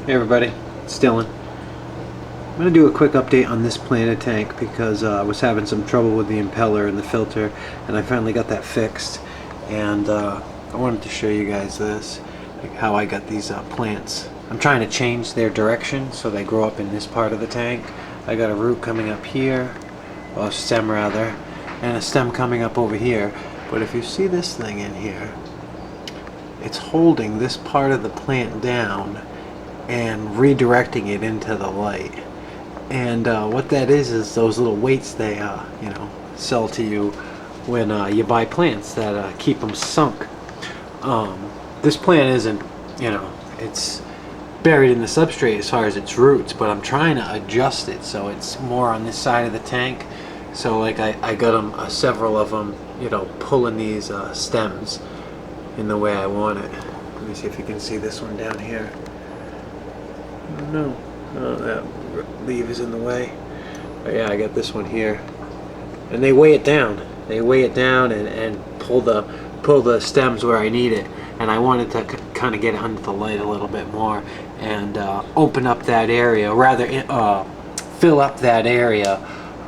Hey everybody, it's Dylan. I'm going to do a quick update on this planted tank because I was having some trouble with the impeller and the filter, and I finally got that fixed. And I wanted to show you guys this, like how I got these plants. I'm trying to change their direction so they grow up in this part of the tank. I got a root coming up here, or a stem rather, and a stem coming up over here. But if you see this thing in here, it's holding this part of the plant down and redirecting it into the light. And what that is those little weights they sell to you when you buy plants that keep them sunk. This plant isn't, it's buried in the substrate as far as its roots, but I'm trying to adjust it so it's more on this side of the tank. So like I got them, several of them, pulling these stems in the way I want it. Let me see if you can see this one down here. No, that leaf is in the way. But yeah, I got this one here, and they weigh it down. They weigh it down and pull the stems where I need it. And I wanted to kind of get it under the light a little bit more and open up that area, rather fill up that area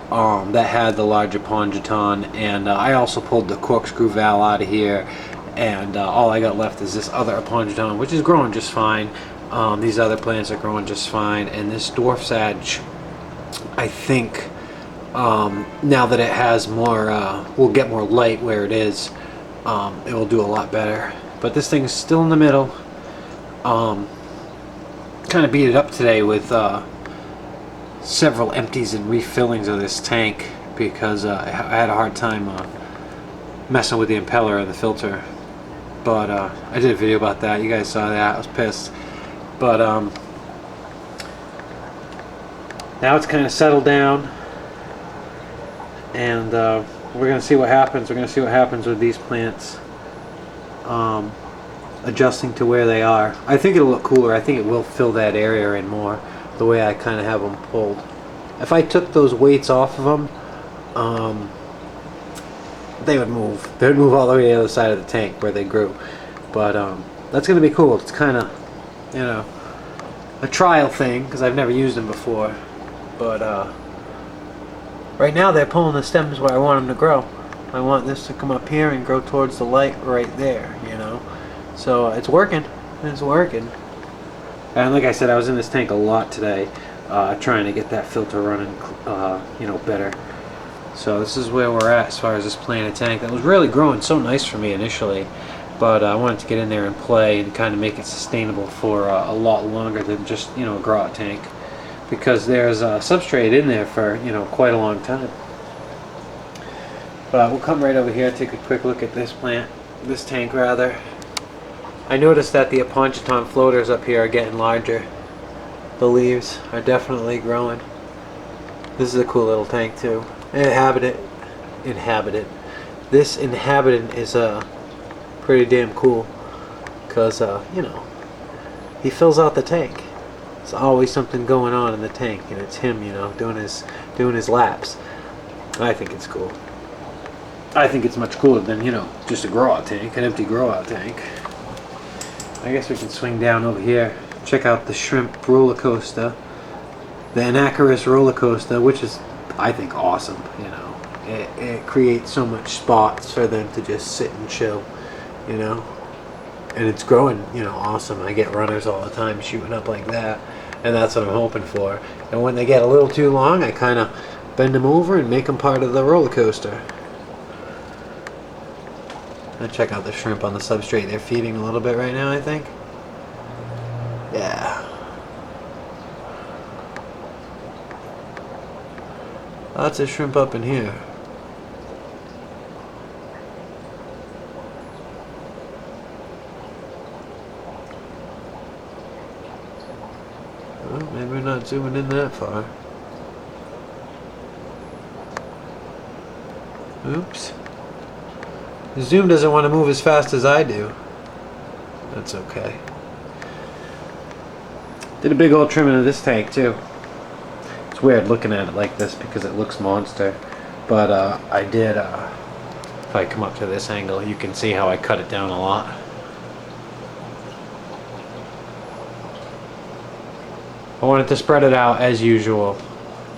that had the larger Pongeton. And I also pulled the corkscrew valve out of here, and all I got left is this other Pongeton, which is growing just fine. These other plants are growing just fine, and this dwarf sage, I think, now that it has more, will get more light where it is, it will do a lot better. But this thing's still in the middle. Kind of beat it up today with several empties and refillings of this tank because I had a hard time messing with the impeller and the filter. But I did a video about that. You guys saw that. I was pissed. But now it's kind of settled down, and we're going to see what happens. We're going to see what happens with these plants adjusting to where they are. I think it'll look cooler. I think it will fill that area in more, the way I kind of have them pulled. If I took those weights off of them, they would move. They would move all the way to the other side of the tank where they grew. But that's going to be cool. It's kind of, a trial thing because I've never used them before. But right now they're pulling the stems where I want them to grow. I want this to come up here and grow towards the light right there, So it's working. It's working. And like I said, I was in this tank a lot today, trying to get that filter running, better. So this is where we're at as far as this planted tank. That was really growing so nice for me initially, but I wanted to get in there and play and kind of make it sustainable for a lot longer than just a grow out tank, because there's substrate in there for quite a long time. But we'll come right over here and take a quick look at this tank rather. I noticed that the Pongeton floaters up here are getting larger. The leaves are definitely growing. This is a cool little tank too. Inhabitant. This inhabitant is pretty damn cool because he fills out the tank. There's always something going on in the tank, and it's him doing his laps. I think it's cool. I think it's much cooler than just a grow out tank, an empty grow out tank. I guess we can swing down over here, check out the shrimp roller coaster, the Eco-Aquascaping roller coaster, which is, I think, awesome. It creates so much spots for them to just sit and chill, and it's growing, awesome. I get runners all the time shooting up like that, and that's what I'm hoping for. And when they get a little too long, I kind of bend them over and make them part of the roller coaster. And check out the shrimp on the substrate. They're feeding a little bit right now, I think. Yeah. Lots of shrimp up in here. Well, maybe we're not zooming in that far. Oops. The zoom doesn't want to move as fast as I do. That's okay. Did a big old trimming of this tank too. It's weird looking at it like this because it looks monster. But I did, if I come up to this angle, you can see how I cut it down a lot. I wanted to spread it out as usual.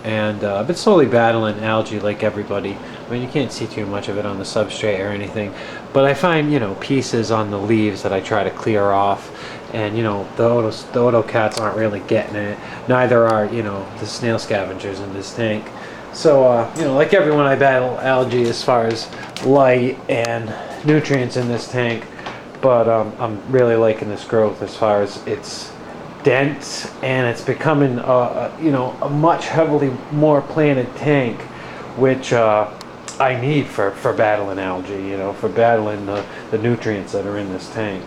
And I've been slowly battling algae like everybody. I mean, you can't see too much of it on the substrate or anything, but I find, you know, pieces on the leaves that I try to clear off, and, you know, the Oto cats aren't really getting it. Neither are, you know, the snail scavengers in this tank. So, you know, like everyone, I battle algae as far as light and nutrients in this tank, but I'm really liking this growth as far as it's dense, and it's becoming you know, a much heavily more planted tank, which I need for battling algae, you know, for battling the nutrients that are in this tank.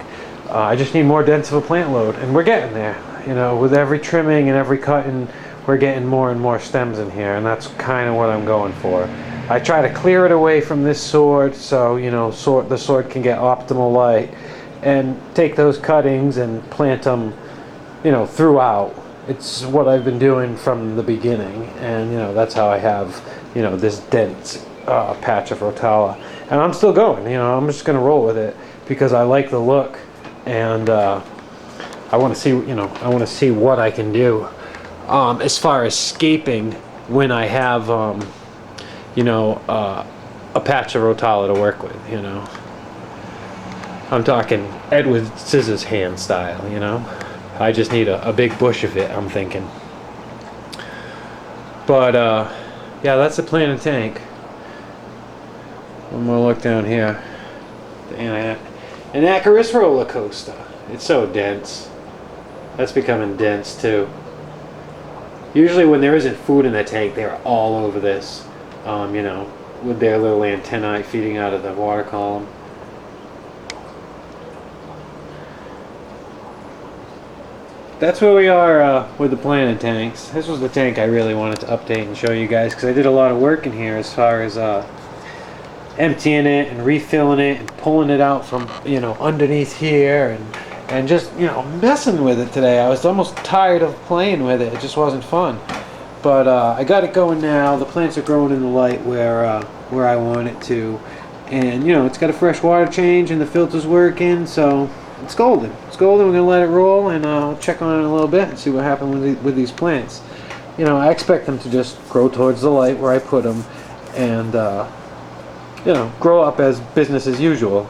I just need more dense of a plant load, and we're getting there. You know, with every trimming and every cutting, we're getting more and more stems in here, and that's kind of what I'm going for. I try to clear it away from this sword, so, you know, the sword can get optimal light, and take those cuttings and plant them, you know, throughout. It's what I've been doing from the beginning, and, you know, that's how I have, you know, this dense patch of Rotala, and I'm still going. You know, I'm just gonna roll with it because I like the look, and I want to see, you know, I want to see what I can do as far as scaping when I have you know, a patch of Rotala to work with. You know, I'm talking Edward Scissorhands style, you know. I just need a big bush of it, I'm thinking. But, yeah, that's the planted tank. One more look down here. An Icarus roller coaster. It's so dense. That's becoming dense, too. Usually when there isn't food in the tank, they're all over this. You know, with their little antennae feeding out of the water column. That's where we are with the planted tanks. This was the tank I really wanted to update and show you guys, because I did a lot of work in here as far as emptying it and refilling it and pulling it out from, you know, underneath here, and just, you know, messing with it today. I was almost tired of playing with it. It just wasn't fun. But I got it going now. The plants are growing in the light where I want it to, and, you know, it's got a fresh water change and the filter's working, so it's golden. It's golden. We're gonna let it roll, and I'll check on it in a little bit and see what happens with these plants. You know, I expect them to just grow towards the light where I put them, and you know, grow up as business as usual.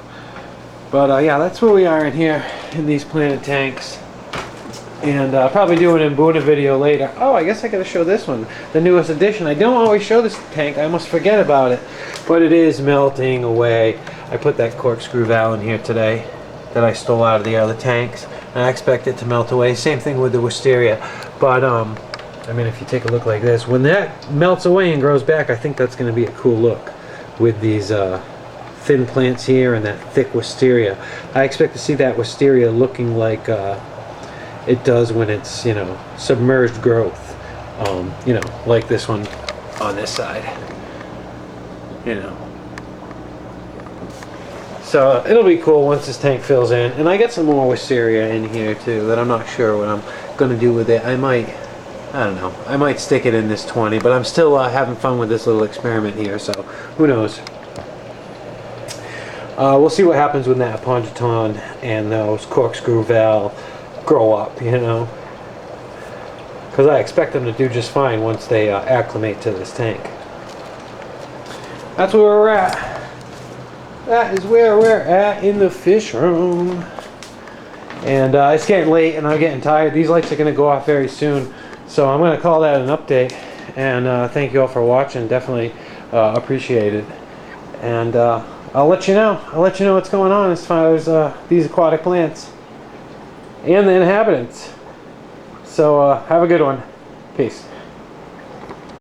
But yeah, that's where we are in here in these planted tanks, and I'll probably do an Mbuna video later. Oh, I guess I gotta show this one, the newest addition. I don't always show this tank. I almost forget about it, but it is melting away. I put that corkscrew valve in here today that I stole out of the other tanks, and I expect it to melt away. Same thing with the wisteria. But I mean, if you take a look like this, when that melts away and grows back, I think that's going to be a cool look with these thin plants here and that thick wisteria. I expect to see that wisteria looking like it does when it's, you know, submerged growth, you know, like this one on this side, you know. So it'll be cool once this tank fills in. And I got some more wisteria in here too that I'm not sure what I'm going to do with it. I don't know, I might stick it in this 20, but I'm still having fun with this little experiment here, so who knows. We'll see what happens when that Pontoton and those corkscrew valve grow up, you know. Because I expect them to do just fine once they acclimate to this tank. That's where we're at. That is where we're at in the fish room. And it's getting late and I'm getting tired. These lights are going to go off very soon. So I'm going to call that an update. And thank you all for watching. Definitely appreciate it. And I'll let you know. I'll let you know what's going on as far as these aquatic plants and the inhabitants. So have a good one. Peace.